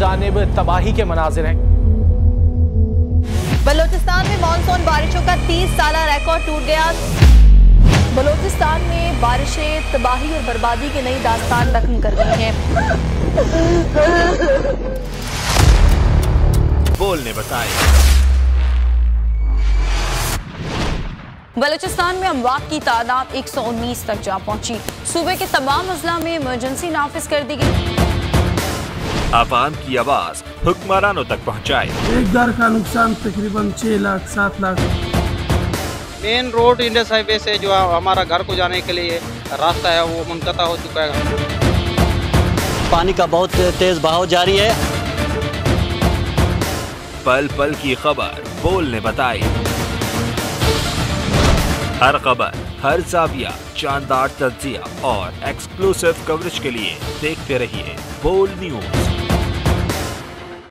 जानिब तबाही के मनाजिर हैं। बलोचिस्तान में मानसून बारिशों का 30 साला रिकॉर्ड टूट गया। बलोचिस्तान में बारिशें तबाही और बर्बादी की नई दास्तान रकम कर गई हैं। बोल ने बताया। बलोचिस्तान में अमवात की तादाद 119 तक जा पहुंची। सूबे के तमाम अजला में इमरजेंसी नाफिज कर दी गई। आवाम की आवाज हुक्मरानों तक पहुंचाए। एक घर का नुकसान तकरीबन 6 lakh 7 lakh. Main road Indus highway से जो हमारा घर को जाने के लिए रास्ता है वो मुनक़ता हो चुका है। पानी का बहुत तेज बहाव जारी है। पल पल की खबर बोल ने बताई। हर खबर, हर जाविया, शानदार तज्जिया और एक्सक्लूसिव कवरेज के लिए देखते रहिए बोल न्यूज।